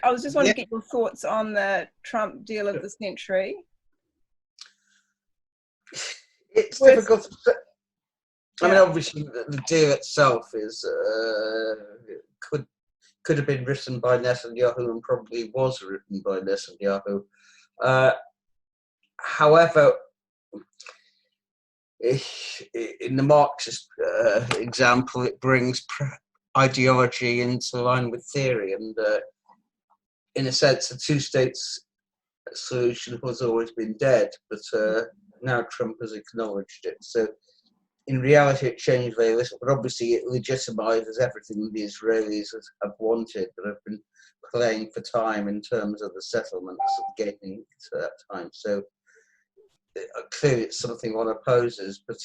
I was just wanting Yeah, to get your thoughts on the Trump deal of the century. it's Worst, difficult to say. I mean, yeah, obviously, the deal itself is could have been written by Netanyahu and probably was written by Netanyahu. Uh, However, in the Marxist example, it brings ideology into line with theory, and in a sense, the two states solution has always been dead, but now Trump has acknowledged it. So in reality, it changed very little, but obviously it legitimizes everything the Israelis have wanted, but have been playing for time in terms of the settlements and getting to that time. So clearly it's something one opposes, but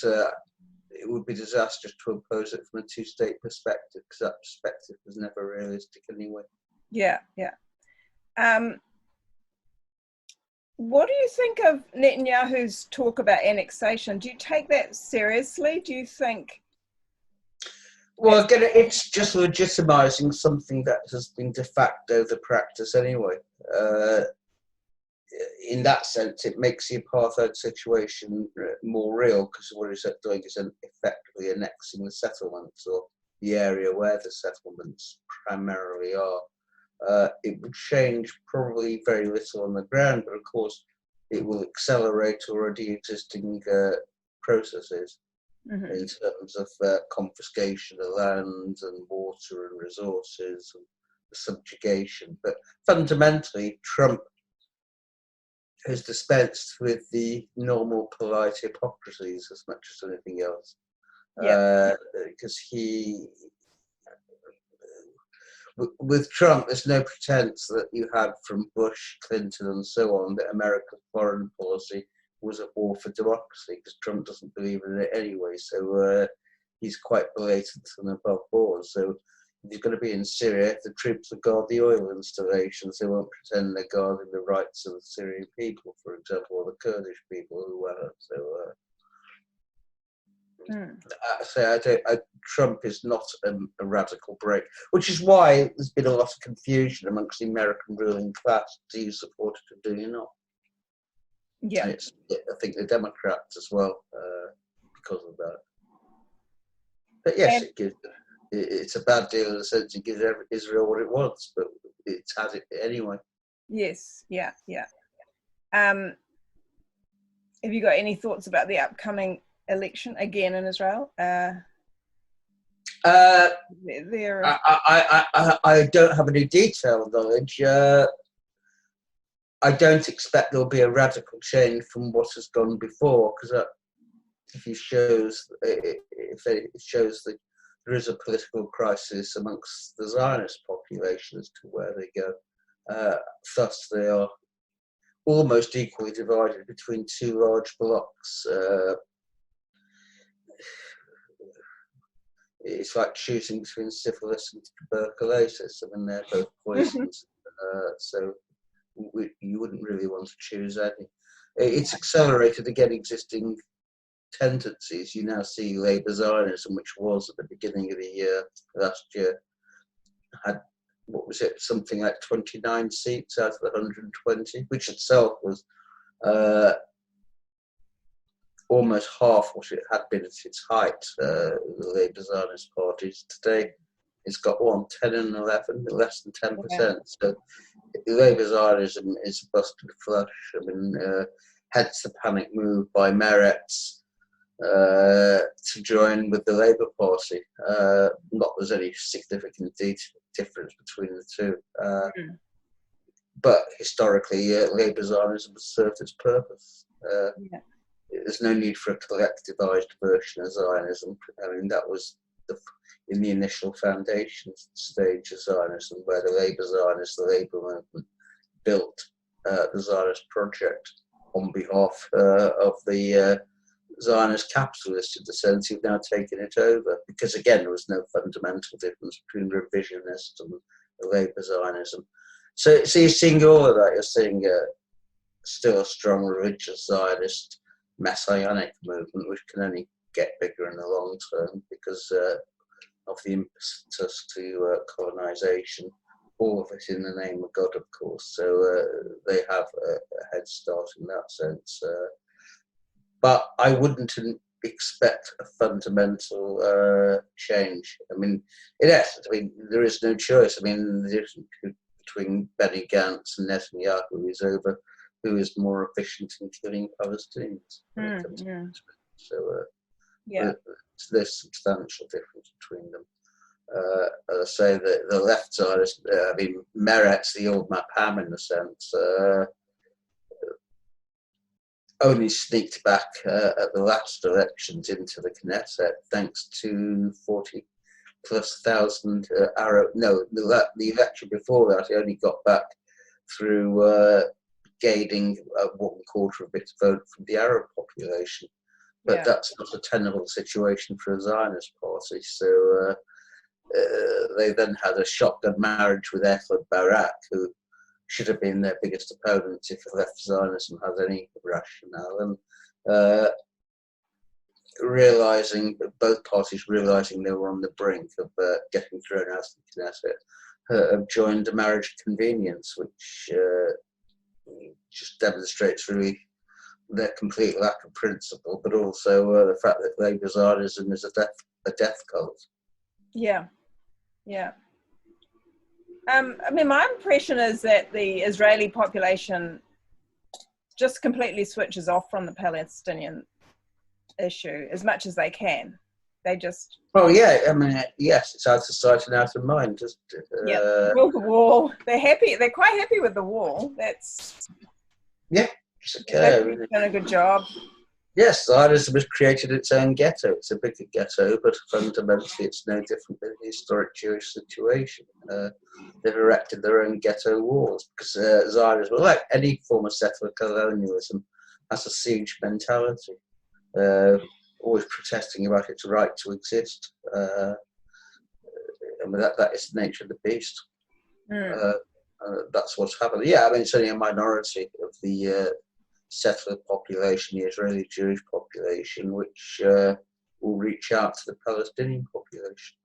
it would be disastrous to oppose it from a two-state perspective, because that perspective was never realistic anyway. yeah, yeah. What do you think of Netanyahu's talk about annexation? Do you take that seriously? Do you think? Well, again, it's just legitimizing something that has been de facto the practice anyway. In that sense, it makes the apartheid situation more real, because what he's doing is effectively annexing the settlements, or the area where the settlements primarily are. It would change probably very little on the ground, but of course, it will accelerate already existing processes in terms of confiscation of land and water and resources and subjugation. But fundamentally, Trump has dispensed with the normal polite hypocrisies as much as anything else. Yeah. Because with Trump, there's no pretense that you had from Bush, Clinton, and so on that America's foreign policy was a war for democracy, because Trump doesn't believe in it anyway. So he's quite blatant and above board. So if he's going to be in Syria, the troops will guard the oil installations. They won't pretend they're guarding the rights of the Syrian people, for example, or the Kurdish people who were. So Trump is not a radical break, which is why there's been a lot of confusion amongst the American ruling class. Do you support it or do you not? Yeah. And I think the Democrats as well, because of that. But yes, it's a bad deal in the sense it gives Israel what it wants, but it's had it anyway. Yes. Yeah. Yeah. Have you got any thoughts about the upcoming election again in Israel? I don't have any detailed knowledge. I don't expect there'll be a radical change from what has gone before, because if it shows that there is a political crisis amongst the Zionist population as to where they go. Thus, they are almost equally divided between two large blocks. It's like choosing between syphilis and tuberculosis. I mean, they're both poisons. So you wouldn't really want to choose any. It's accelerated again existing tendencies. You now see Labour Zionism, which was at the beginning of the year, last year, had, what was it, something like 29 seats out of the 120, which itself was almost half what it had been at its height, the Labour Zionist parties. Today, it's got 10 and 11, less than 10%. Yeah. So Labour Zionism is busted flush. I mean, hence the panic move by Meretz to join with the Labour Party. Not there's any significant difference between the two. But historically, Labour Zionism has served its purpose. There's no need for a collectivized version of Zionism. I mean, that was in the initial foundation stage of Zionism, where the Labour Zionists, the Labour movement, built the Zionist project on behalf of the Zionist capitalists, in the sense who've now taken it over. Because again, there was no fundamental difference between revisionist and the Labour Zionism. So you're seeing all of that. You're seeing still a strong religious Zionist messianic movement, which can only get bigger in the long term because of the impetus to colonization, all of it in the name of God, of course. So they have a head start in that sense. But I wouldn't expect a fundamental change. I mean, in essence, I mean, there is no choice. I mean, the difference between Benny Gantz and Netanyahu is over who is more efficient in killing Palestinians. So there's substantial difference between them. As I say, the left side, I mean, Meretz, the old Mapam in a sense, only sneaked back at the last elections into the Knesset thanks to 40,000+ Arab. No, the election before that, he only got back through gaining 1/4 of its vote from the Arab population. But that's not a tenable situation for a Zionist party. So they then had a shotgun marriage with Ehud Barak, who should have been their biggest opponent if left Zionism has any rationale. And both parties realising they were on the brink of getting thrown out of the Knesset, have joined a marriage of convenience, which just demonstrates really their complete lack of principle, but also the fact that Labour Zionism is a death cult. Yeah. I mean, my impression is that the Israeli population just completely switches off from the Palestinian issue as much as they can. They just... Oh, yeah, I mean, yes, it's out of sight and out of mind. Just build the wall. They're happy. They're quite happy with the wall. That's... Yeah, it's okay. They've done a good job. Yes, Zionism has created its own ghetto. It's a bigger ghetto, but fundamentally it's no different than the historic Jewish situation. They've erected their own ghetto walls because Zionism, like any form of settler colonialism, has a siege mentality, always protesting about its right to exist. And that is the nature of the beast. That's what's happened. Yeah, I mean, it's only a minority of the settler population, the Israeli Jewish population, which will reach out to the Palestinian population.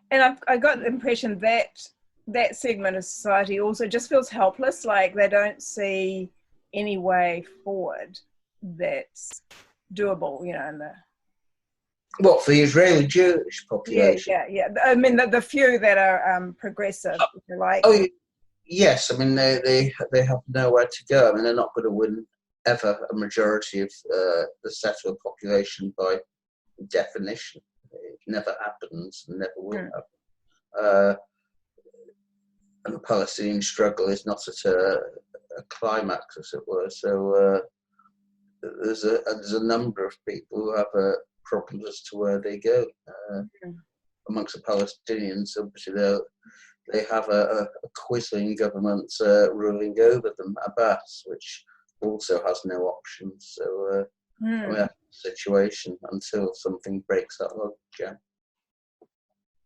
And I got the impression that that segment of society also just feels helpless, like they don't see any way forward that's doable, you know. What, for the Israeli Jewish population? Yeah. I mean, the few that are progressive, if you like. Oh, yes, I mean, they have nowhere to go. I mean, they're not going to win ever a majority of the settler population by definition. It never happens and never will happen. And the Palestinian struggle is not at a climax, as it were. So there's a number of people who have problems as to where they go. Amongst the Palestinians, obviously, they have a quisling government ruling over them, Abbas, which also has no options. So I mean, that's the situation until something breaks that logjam.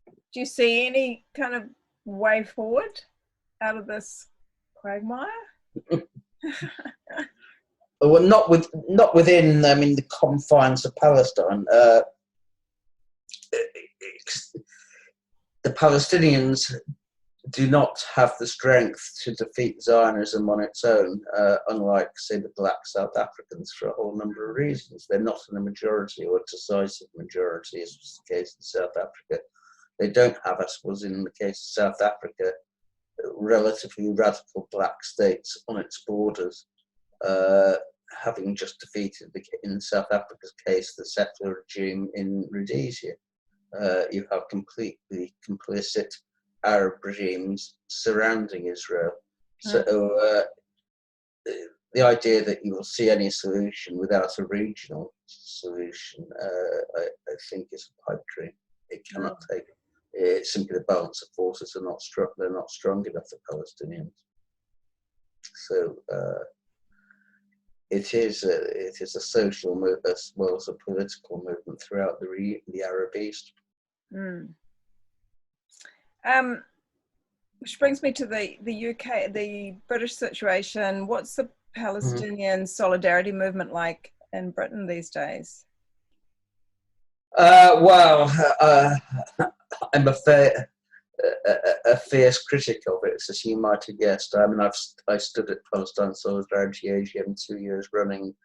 Do you see any kind of way forward out of this quagmire? Well, not within. I mean, the confines of Palestine. The Palestinians do not have the strength to defeat Zionism on its own, unlike, say, the black South Africans, for a whole number of reasons. They're not in a majority or a decisive majority, as was the case in South Africa. They don't have, I suppose, in the case of South Africa, relatively radical black states on its borders, having just defeated, in South Africa's case, the settler regime in Rhodesia. You have completely complicit Arab regimes surrounding Israel. So the idea that you will see any solution without a regional solution, I think is a pipe dream. It cannot take. It's simply the balance of forces are not strong. They're not strong enough, the Palestinians. So it is a social movement as well as a political movement throughout the Arab East. Which brings me to the UK, the British situation. What's the Palestinian solidarity movement like in Britain these days? Well, I'm afraid a fierce critic of it, as you might have guessed. I mean, I stood at Palestine Solidarity AGM 2 years running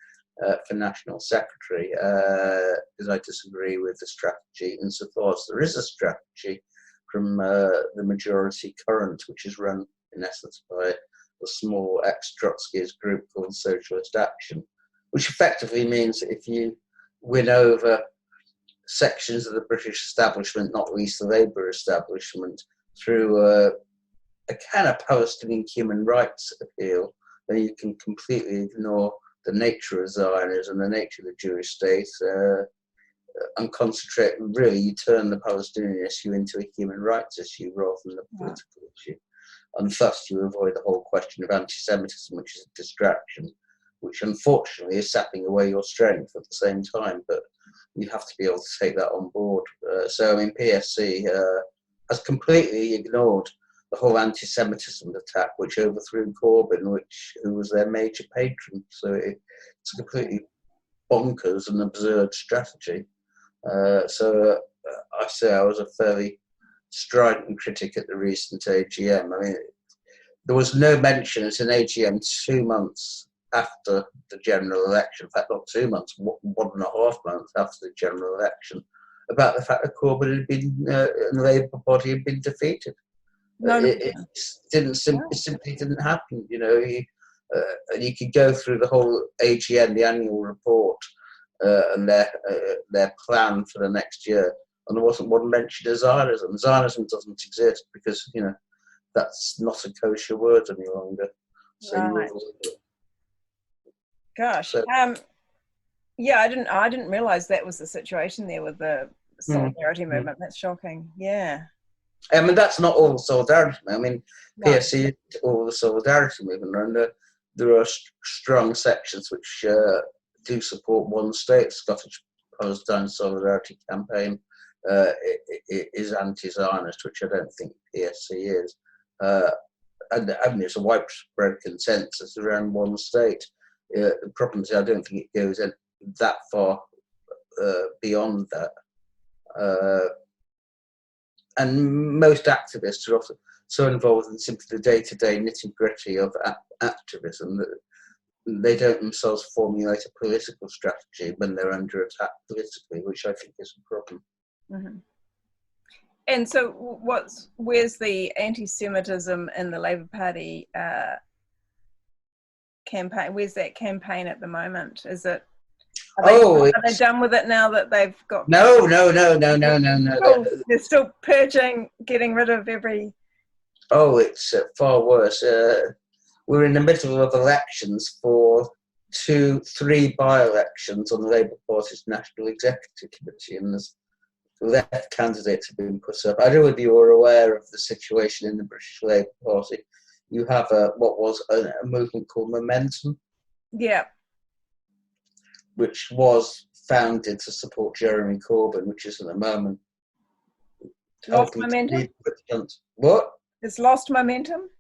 for National Secretary, because I disagree with the strategy insofar as there is a strategy from the majority current, which is run in essence by a small ex-Trotskyist group called Socialist Action, which effectively means that if you win over sections of the British establishment, not least the Labour establishment, through a kind of Palestinian human rights appeal, then you can completely ignore the nature of Zionism, the nature of the Jewish state, and concentrate. Really, you turn the Palestinian issue into a human rights issue rather than a political issue. And thus, you avoid the whole question of anti-Semitism, which is a distraction, which unfortunately is sapping away your strength at the same time. But you have to be able to take that on board. So, I mean, PSC has completely ignored the whole anti-Semitism attack, which overthrew Corbyn, who was their major patron. So it's a completely bonkers and absurd strategy. So I say I was a fairly strident critic at the recent AGM. I mean, there was no mention at an AGM 2 months after the general election, in fact not 2 months, 1.5 months after the general election, about the fact that Corbyn had been, and the Labour Party had been defeated. It simply didn't happen, you know. And you could go through the whole AGM, the annual report, and their plan for the next year, and there wasn't one mention of Zionism. Zionism doesn't exist because, you know, that's not a kosher word any longer. So right. Gosh. So, yeah, I didn't realise that was the situation there with the solidarity movement. That's shocking. Yeah. I mean, that's not all the solidarity. I mean, PSC, all the solidarity movement, and there are strong sections which do support one state. Scottish Palestine Solidarity Campaign is anti-Zionist, which I don't think PSC is. And I mean, it's a widespread consensus around one state. The problem is, I don't think it goes that far beyond that. And most activists are often so involved in simply the day-to-day nitty-gritty of activism that they don't themselves formulate a political strategy when they're under attack politically, which I think is a problem. Mm-hmm. And so where's the anti-Semitism in the Labour Party campaign? Where's that campaign at the moment? Is it... Are they done with it now that they've got... No. Oh, they're still purging, getting rid of every... Oh, it's far worse. We're in the middle of elections for 3 by-elections on the Labour Party's National Executive Committee, and there's left candidates have been put up. I don't know if you are aware of the situation in the British Labour Party. You have what was a movement called Momentum. Yeah. Which was founded to support Jeremy Corbyn, which is at the moment lost momentum. What? It's lost momentum.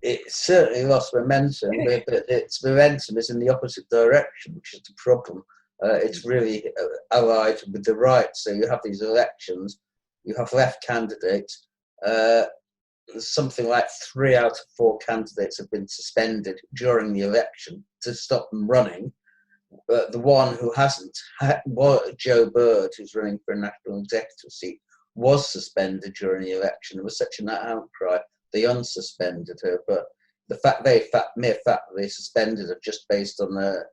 It certainly lost momentum, but its momentum is in the opposite direction, which is the problem. It's really allied with the right. So you have these elections, you have left candidates. Something like 3 out of 4 candidates have been suspended during the election to stop them running. The one who hasn't, Joe Bird, who's running for a national executive seat, was suspended during the election. There was such an outcry, they unsuspended her. But the mere fact that they suspended her just based on the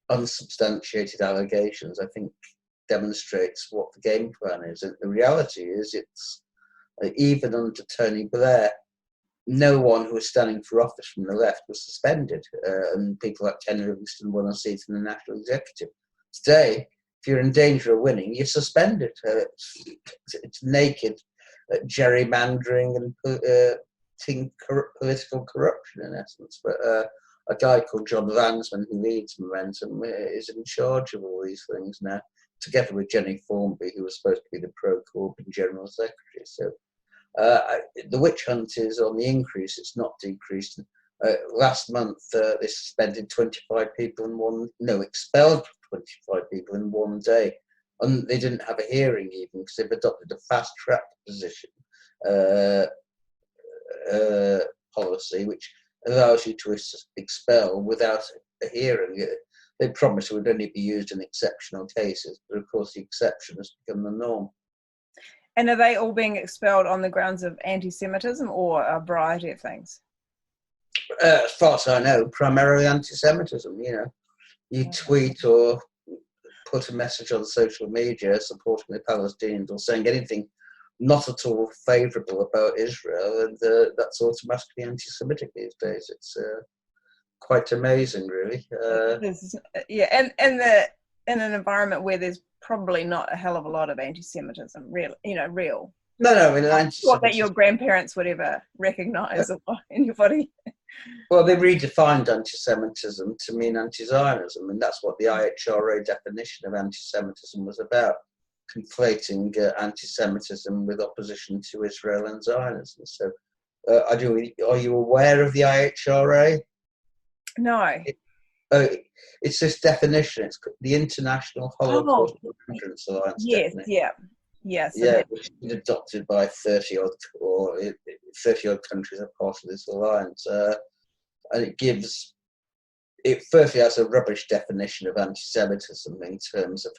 unsubstantiated allegations, I think, demonstrates what the game plan is. And the reality is, it's even under Tony Blair, no one who was standing for office from the left was suspended, and people like Ken Livingstone won a seat in the National Executive. Today, if you're in danger of winning, you're suspended. It's naked gerrymandering and political corruption, in essence. But a guy called John Lansman, who leads Momentum, is in charge of all these things now, together with Jenny Formby, who was supposed to be the pro-Corbyn General Secretary. So the witch hunt is on the increase, it's not decreased. Last month, they suspended 25 people expelled 25 people in one day. And they didn't have a hearing even, because they've adopted a fast-track position. uh, policy, which allows you to expel without a hearing. They promised it would only be used in exceptional cases, but of course the exception has become the norm. And are they all being expelled on the grounds of anti-Semitism or a variety of things? As far as I know, primarily anti-Semitism. You know, you tweet or put a message on social media supporting the Palestinians or saying anything not at all favourable about Israel, and that's automatically anti-Semitic these days. It's quite amazing, really. Yeah, and in an environment where there's probably not a hell of a lot of anti-Semitism, real. No, I mean, Not that your grandparents would ever recognise anybody. Well, they redefined anti-Semitism to mean anti-Zionism, and that's what the IHRA definition of anti-Semitism was about, conflating anti-Semitism with opposition to Israel and Zionism. So, are you aware of the IHRA? No. It's this definition. It's the International Holocaust Remembrance Alliance. Yes, definition. Yes. Which is adopted by 30 odd countries are part of this alliance, and it firstly has a rubbish definition of anti-Semitism in terms of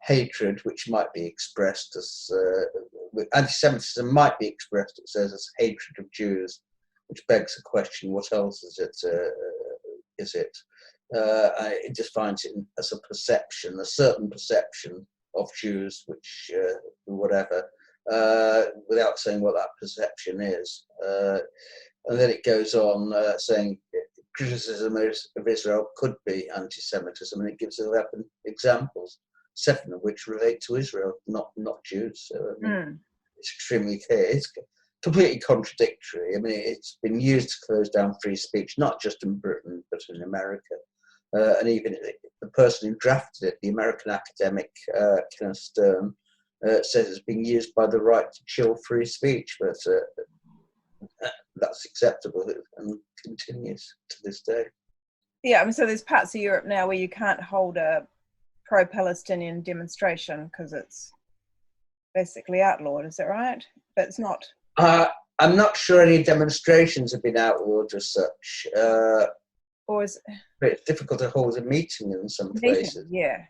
hatred, which might be expressed as anti-Semitism might be expressed, it says, as hatred of Jews, which begs the question: what else is it? It defines it as a perception, a certain perception of Jews, which whatever, without saying what that perception is. And then it goes on saying criticism of Israel could be anti-Semitism, and it gives 11 examples, 7 of which relate to Israel, not Jews. So it's extremely clear. It's completely contradictory. I mean, it's been used to close down free speech, not just in Britain, but in America. And even the person who drafted it, the American academic Kenneth Stern, says it's being used by the right to chill free speech, but that's acceptable and continues to this day. Yeah, I mean, so there's parts of Europe now where you can't hold a pro-Palestinian demonstration because it's basically outlawed, is that right? But it's not. I'm not sure any demonstrations have been outlawed as such. Or is but it's difficult to hold a meeting in some places. Yeah.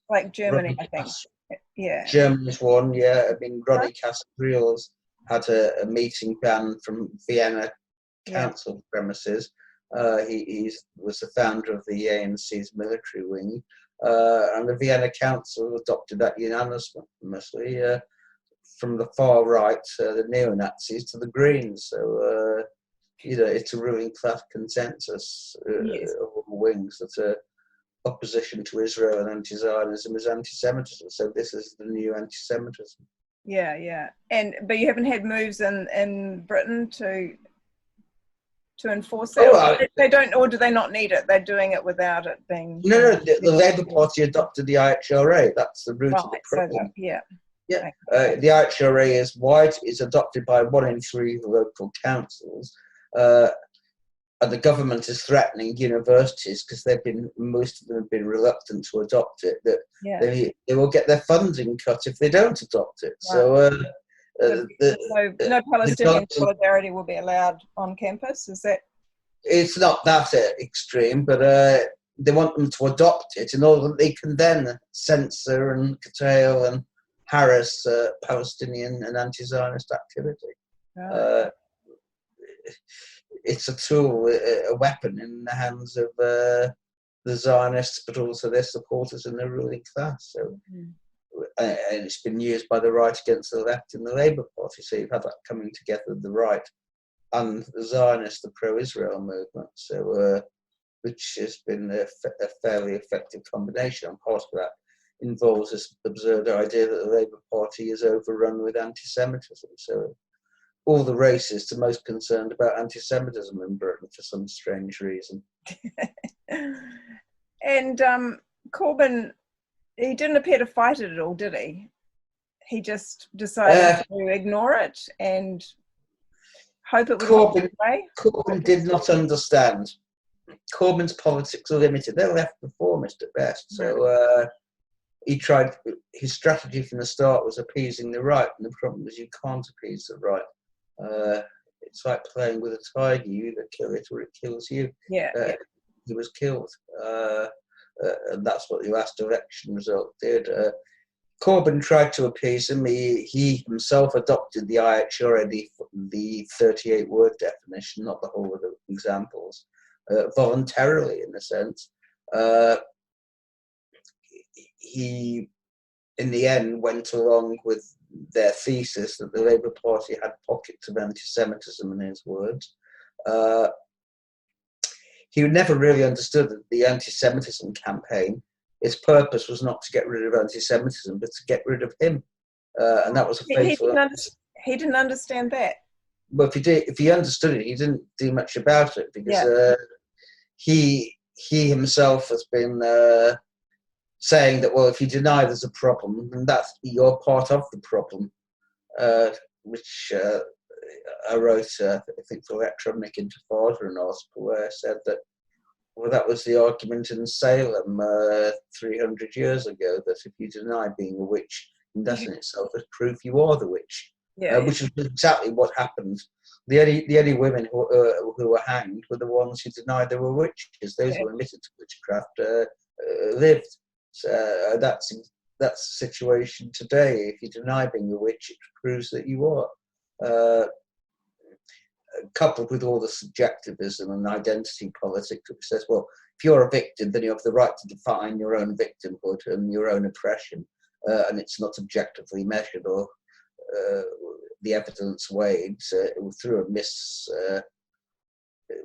Like Germany, I think. Yeah. Germany's one, yeah. I mean, Ronnie Casagrio's had a meeting ban from Vienna council premises. He was the founder of the ANC's military wing, and the Vienna Council adopted that unanimously, from the far right, the neo-Nazis, to the Greens. So, it's a ruling class consensus of all wings that opposition to Israel and anti-Zionism is anti-Semitism. So this is the new anti-Semitism. Yeah. But you haven't had moves in Britain to enforce that? They don't, or do they not need it? They're doing it without it being... No, the Labour Party adopted the IHRA. That's the root of the problem. The IHRA is adopted by 1 in 3 local councils, and the government is threatening universities, because most of them have been reluctant to adopt it, that they will get their funding cut if they don't adopt it. Right. So no Palestinian solidarity will be allowed on campus, is that? It's not that extreme, but they want them to adopt it in order that they can then censor and curtail and harass Palestinian and anti-Zionist activity. It's a tool, a weapon in the hands of the Zionists, but also their supporters in the ruling class. So, and it's been used by the right against the left in the Labour Party. So you've had that coming together of the right and the Zionists, the pro-Israel movement. So, which has been a fairly effective combination. And part of that involves this absurd idea that the Labour Party is overrun with anti-Semitism. So all the racists are most concerned about anti-Semitism in Britain for some strange reason. And Corbyn, he didn't appear to fight it at all, did he? He just decided to ignore it and hope it would go away? Corbyn did not understand. Corbyn's politics are limited. They're left reformist at best. So he tried, his strategy from the start was appeasing the right, and the problem is you can't appease the right. It's like playing with a tiger. You either kill it or it kills you. Yeah, He was killed, and that's what the last election result did. Corbyn tried to appease him. He himself adopted the IHR, the 38-word definition, not the whole of the examples, voluntarily in a sense. He, in the end, went along with their thesis that the Labour Party had pockets of anti-Semitism, in his words. He never really understood that the anti-Semitism campaign, its purpose was not to get rid of anti-Semitism, but to get rid of him. And that was a fatal... He didn't understand that. Well, if he understood it, he didn't do much about it, because he himself has been saying that, well, if you deny there's a problem, then you're part of the problem, which I wrote, I think, for Electronic Intifada, an article where I said that, well, that was the argument in Salem 300 years ago, that if you deny being a witch, that in itself is proof you are the witch, which is exactly what happened. The only women who were hanged were the ones who denied they were witches. Those who admitted to witchcraft lived. So that's the situation today. If you deny being a witch, it proves that you are. Coupled with all the subjectivism and identity politics, which says, well, if you're a victim, then you have the right to define your own victimhood and your own oppression, and it's not objectively measured or the evidence weighed through a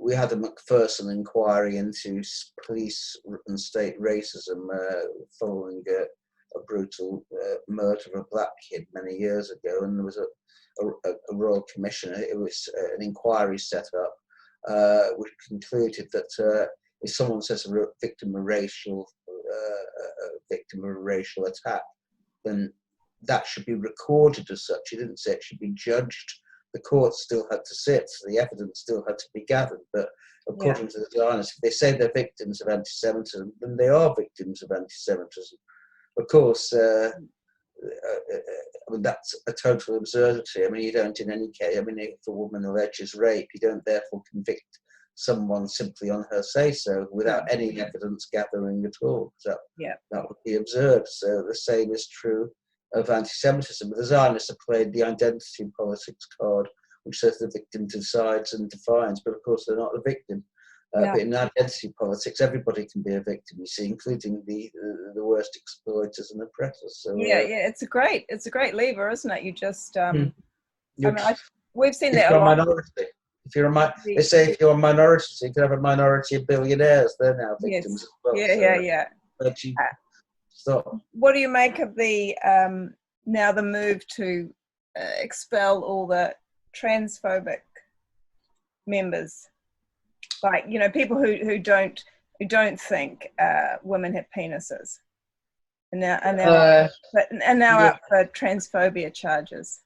we had a Macpherson inquiry into police and state racism following a brutal murder of a black kid many years ago, and there was a royal commission. It was an inquiry set up, which concluded that if someone says a victim of a racial attack, then that should be recorded as such. It didn't say it should be judged. The court still had to sit, the evidence still had to be gathered. But according to the Zionists, if they say they're victims of anti-Semitism, then they are victims of anti-Semitism. Of course, I mean, that's a total absurdity. I mean, you don't, in any case, I mean, if a woman alleges rape, you don't therefore convict someone simply on her say-so without any evidence gathering at all. So that would be absurd. So the same is true of anti-Semitism. The Zionists have played the identity politics card, which says the victim decides and defines, but of course they're not the victim. But in identity politics, everybody can be a victim, you see, including the worst exploiters and oppressors. So it's a great lever, isn't it? You just we've seen that a a lot. Minority. If you're they say if you're a minority, so you can have a minority of billionaires. They're now victims as well. So, what do you make of the now the move to expel all the transphobic members, like, you know, people who don't think women have penises, and now up for transphobia charges?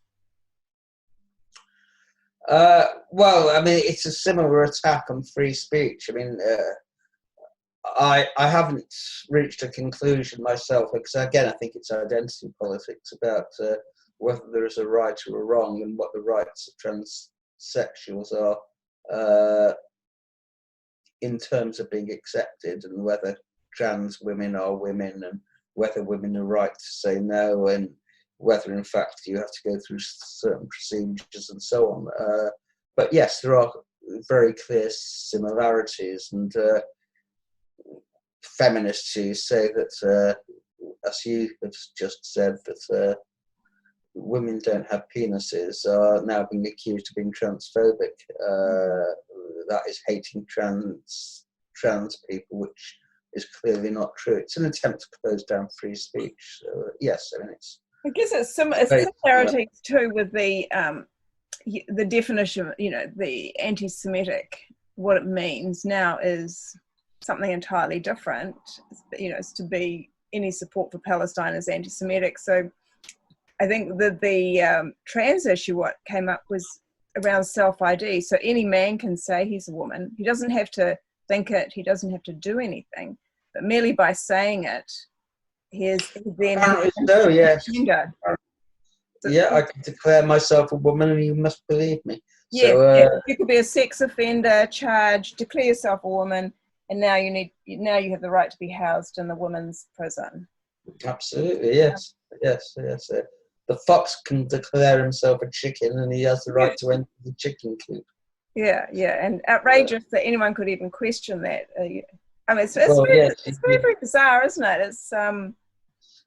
Well, I mean, it's a similar attack on free speech. I mean, I haven't reached a conclusion myself, because again, I think it's identity politics about whether there is a right or a wrong, and what the rights of transsexuals are in terms of being accepted, and whether trans women are women, and whether women are right to say no, and whether in fact you have to go through certain procedures and so on. But yes, there are very clear similarities, and feminists who say that, as you have just said, that women don't have penises are now being accused of being transphobic. That is hating trans people, which is clearly not true. It's an attempt to close down free speech. So, yes, I mean, I guess it's similarities too with the definition, you know, the anti-Semitic. What it means now is something entirely different. You know, it's to be any support for Palestine is anti-Semitic. So I think that the trans issue, what came up was around self-ID. So any man can say he's a woman. He doesn't have to think it. He doesn't have to do anything. But merely by saying it, he's then Apparently so, yes. gender. Yeah, I can declare myself a woman and you must believe me. Yes, So, yes, you could be a sex offender, charged, declare yourself a woman, and now you have the right to be housed in the women's prison. absolutely, yes, yes. The fox can declare himself a chicken and he has the right to enter the chicken coop. Yeah, and outrageous that anyone could even question that. I mean, it's very bizarre, isn't it? It's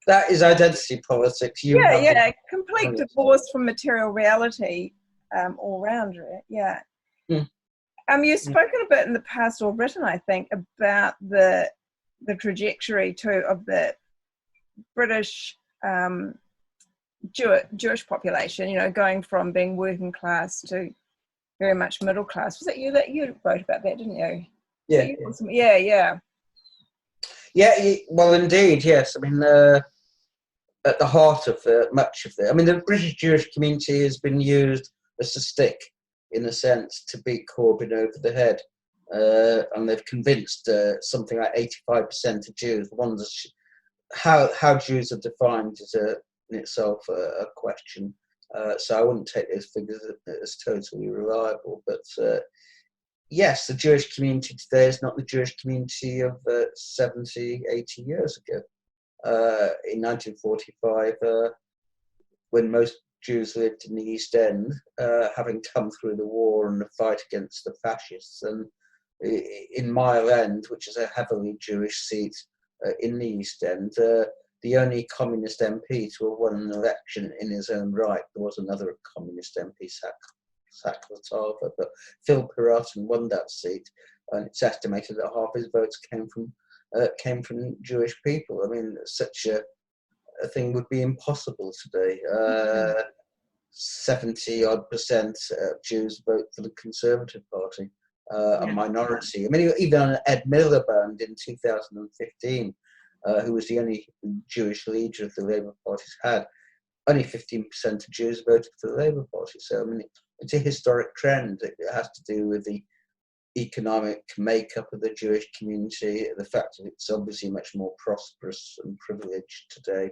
that is identity politics. complete divorce from material reality, all round it. Yeah. You've spoken a bit in the past, or written, I think, about the trajectory too of the British Jewish population. You know, going from being working class to very much middle class. Was it you that you wrote about that, didn't you? Yeah. Well, indeed, yes. I mean, at the heart of much of I mean, the British Jewish community has been used as a stick, in a sense, to beat Corbyn over the head. And they've convinced something like 85% of Jews. How Jews are defined is in itself a question. So I wouldn't take those figures as totally reliable. But yes, the Jewish community today is not the Jewish community of 70, 80 years ago. In 1945, when most Jews lived in the East End, having come through the war and the fight against the fascists. And in Mile End, which is a heavily Jewish seat in the East End, the only communist MP to have won an election in his own right, there was another communist MP, Saklatava, but Phil Piraten won that seat, and it's estimated that half his votes came from Jewish people. I mean, such a thing would be impossible today. 70-odd% of Jews vote for the Conservative Party, a minority. I mean, even Ed Miliband in 2015, who was the only Jewish leader of the Labour Party's had, only 15% of Jews voted for the Labour Party. So, I mean, it's a historic trend. It has to do with the economic makeup of the Jewish community, the fact that it's obviously much more prosperous and privileged today,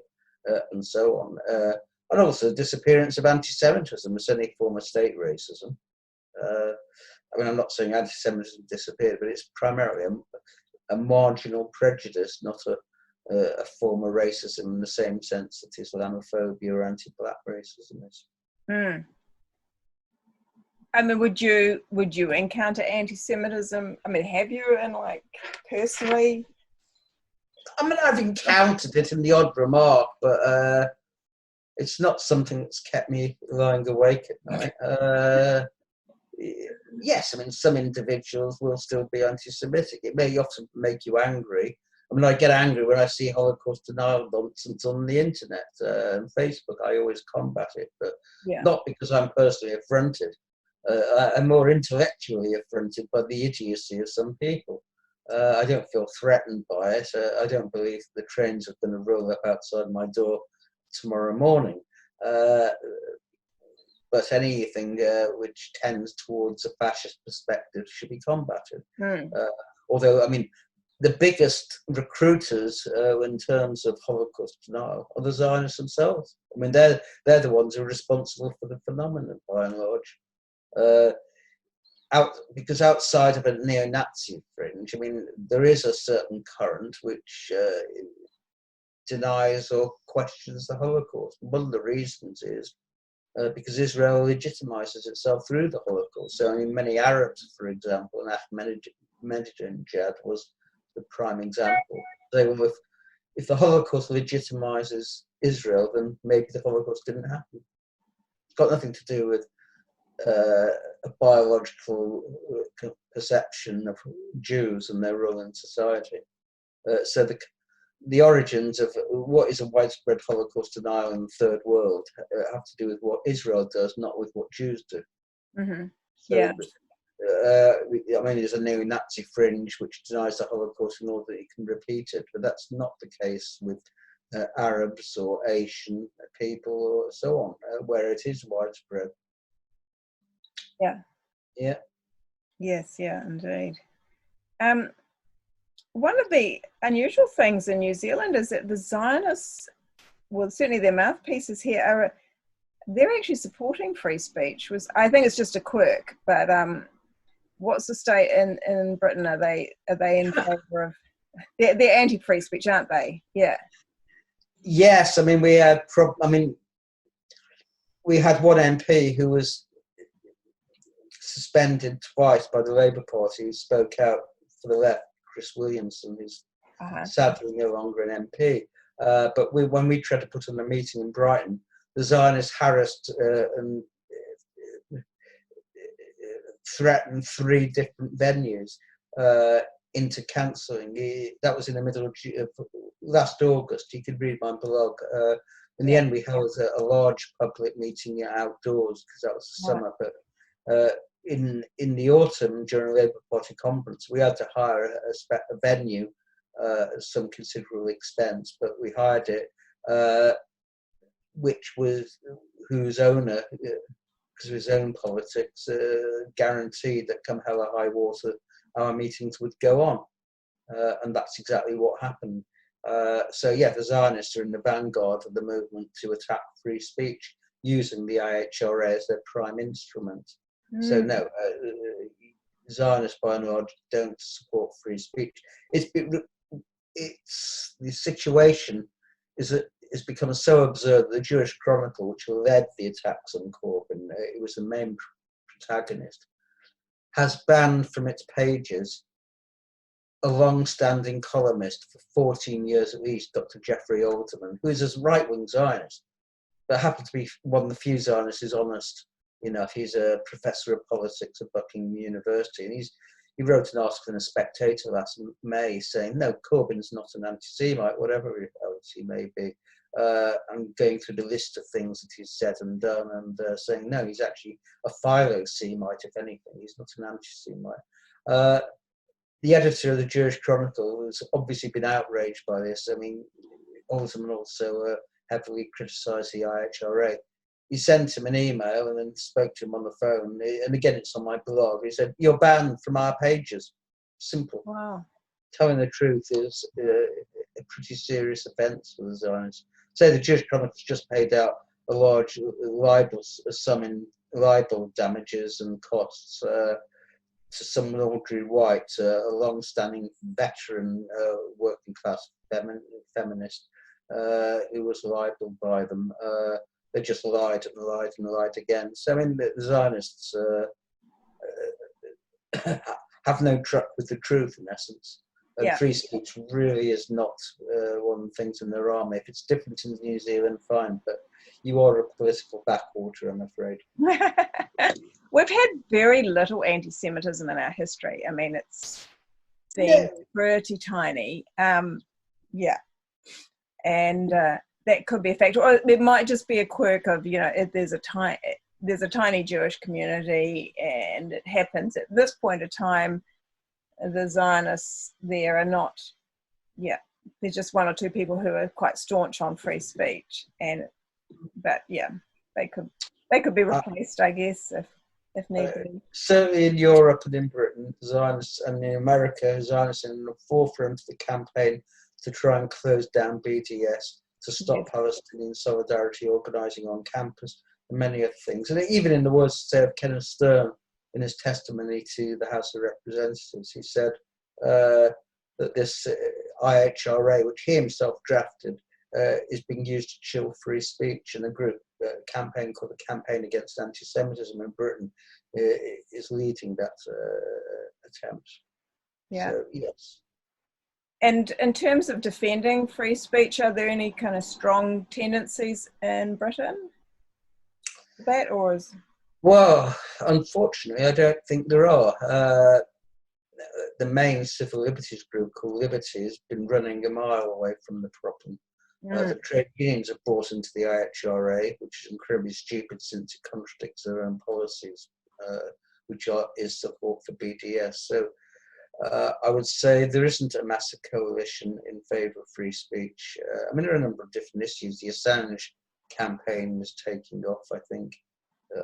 and so on. And also the disappearance of anti-Semitism, as any form of state racism. I mean, I'm not saying anti-Semitism disappeared, but it's primarily a marginal prejudice, not a form of racism in the same sense that Islamophobia or anti-black racism is. I mean, would you encounter anti-Semitism? I mean, have you, and like personally? I mean, I've encountered it in the odd remark, but it's not something that's kept me lying awake at night. Yes, I mean, some individuals will still be anti-Semitic. It may often make you angry. I mean, I get angry when I see Holocaust denial nonsense on the internet and Facebook. I always combat it, but not because I'm personally affronted. I'm more intellectually affronted by the idiocy of some people. I don't feel threatened by it. I don't believe the trains are going to roll up outside my door tomorrow morning. But anything which tends towards a fascist perspective should be combated. Although, I mean, the biggest recruiters in terms of Holocaust denial are the Zionists themselves. I mean, they're the ones who are responsible for the phenomenon, by and large. Because outside of a neo-Nazi fringe, I mean, there is a certain current which denies or questions the Holocaust. One of the reasons is because Israel legitimizes itself through the Holocaust. So, I mean, many Arabs, for example, and Ahmadinejad was the prime example. Say, well, if the Holocaust legitimizes Israel, then maybe the Holocaust didn't happen. It's got nothing to do with a biological perception of Jews and their role in society. So the origins of what is a widespread Holocaust denial in the Third World have to do with what Israel does, not with what Jews do. So, I mean, there's a neo-Nazi fringe which denies the Holocaust in order that it can repeat it, but that's not the case with Arabs or Asian people or so on, where it is widespread. Yes, indeed. one of the unusual things in New Zealand is that the Zionists, well, certainly their mouthpieces here, they're actually supporting free speech. I think it's just a quirk, but what's the state in Britain? Are they in favour of? They're anti-free speech, aren't they? Yeah. Yes, I mean we had we had one MP who was suspended twice by the Labour Party who spoke out for the left, Chris Williamson, who's sadly no longer an MP. But when we tried to put on a meeting in Brighton, the Zionists harassed and threatened 3 different venues into cancelling. That was in the middle of last August. You could read my blog. In the end, we held a large public meeting outdoors because that was the summer. But in the autumn, during the Labour Party conference, we had to hire a venue at some considerable expense, but we hired it, whose owner, because of his own politics, guaranteed that come hell or high water, our meetings would go on. And that's exactly what happened. So yeah, the Zionists are in the vanguard of the movement to attack free speech, using the IHRA as their prime instrument. So no, Zionists by and large don't support free speech. It's the situation has become so absurd that the Jewish Chronicle, which led the attacks on Corbyn, it was the main protagonist, has banned from its pages a long-standing columnist for 14 years at least, Dr. Jeffrey Alderman, who is a right-wing Zionist, but happened to be one of the few Zionists who's honest enough. He's a professor of politics at Buckingham University, and he wrote an article in The Spectator last May saying, no, Corbyn's not an anti-Semite, whatever else he may be, and going through the list of things that he's said and done, and saying, no, he's actually a philo-Semite, if anything. He's not an anti-Semite. The editor of the Jewish Chronicle has obviously been outraged by this. I mean, Alderman also heavily criticised the IHRA. He sent him an email and then spoke to him on the phone. And again, it's on my blog. He said, you're banned from our pages. Simple. Wow. Telling the truth is a pretty serious offence for the Zionists. So the Jewish Chronicle has just paid out a large sum in libel damages and costs to some Audrey White, a long-standing veteran working class feminist who was libelled by them. They just lied and lied and lied again. So I mean, the Zionists have no truck with the truth, in essence. Free speech really is not one of the things in their army. If it's different in New Zealand, fine, but you are a political backwater, I'm afraid. We've had very little anti-Semitism in our history. I mean, it's been pretty tiny. And that could be a factor. Or it might just be a quirk of, if there's a tiny Jewish community, and it happens at this point of time, the Zionists there are not, there's just 1 or 2 people who are quite staunch on free speech, but they could be replaced, I guess, if need be. Certainly in Europe and in Britain, Zionists, and in America, Zionists are in the forefront of the campaign to try and close down BDS, to stop Palestinian solidarity organising on campus, and many other things. And even in the words of Kenneth Stern, in his testimony to the House of Representatives, he said that this IHRA, which he himself drafted, is being used to chill free speech, and a group campaign called the Campaign Against Anti-Semitism in Britain is leading that attempt. Yeah. So, yes. And in terms of defending free speech, are there any kind of strong tendencies in Britain? Well, unfortunately, I don't think there are. The main civil liberties group called Liberty has been running a mile away from the problem. The trade unions have bought into the IHRA, which is incredibly stupid since it contradicts their own policies, which is support for BDS. So I would say there isn't a massive coalition in favour of free speech. I mean, there are a number of different issues. The Assange campaign is taking off, I think.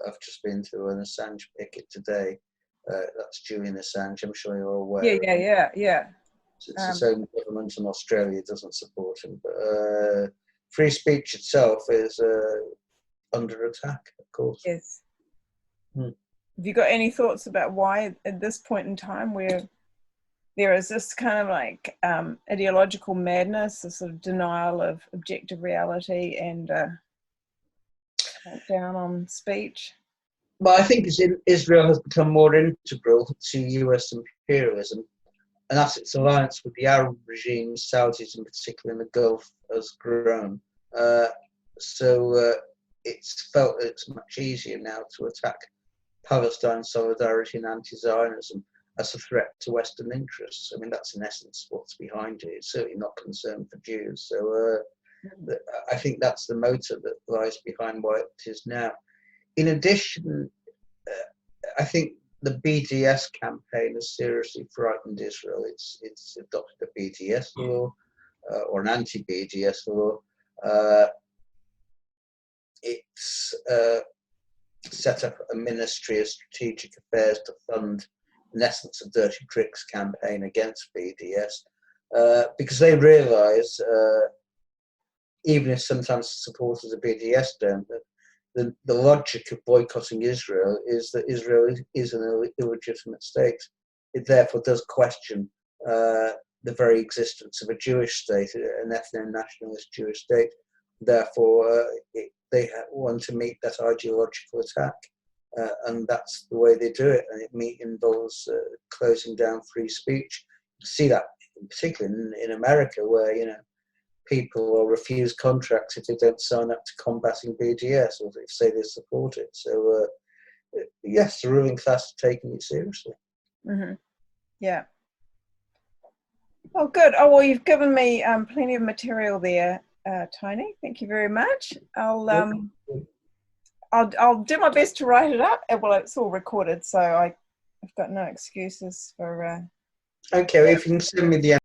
I've just been to an Assange picket today. That's Julian Assange, I'm sure you're aware. Yeah. It's its own government, and Australia doesn't support him. But free speech itself is under attack, of course. Yes. Have you got any thoughts about why at this point in time where there is this kind of like ideological madness, this sort of denial of objective reality and down on speech? Well, I think Israel has become more integral to US imperialism, and as its alliance with the Arab regimes, Saudis in particular in the Gulf, has grown. So it's felt it's much easier now to attack Palestine solidarity and anti-Zionism as a threat to Western interests. I mean, that's in essence what's behind it. It's certainly not concern for Jews. So I think that's the motive that lies behind why it is now. In addition, I think the BDS campaign has seriously frightened Israel. It's adopted a BDS law or an anti-BDS law. It's set up a Ministry of Strategic Affairs to fund, in essence, a dirty tricks campaign against BDS because they realise, even if sometimes supporters of BDS don't, the logic of boycotting Israel is that Israel is an illegitimate state. It therefore does question the very existence of a Jewish state, an ethno-nationalist Jewish state. Therefore, they want to meet that ideological attack, and that's the way they do it. And it involves closing down free speech. You see that in particular in America, where people will refuse contracts if they don't sign up to combating BDS or if say they support it. So yes, the ruling class is taking it seriously. Mm-hmm. Yeah. Oh, good. Oh, well, you've given me plenty of material there, Tony. Thank you very much. I'll do my best to write it up. Well, it's all recorded, so I've got no excuses for. Okay, if you can send me the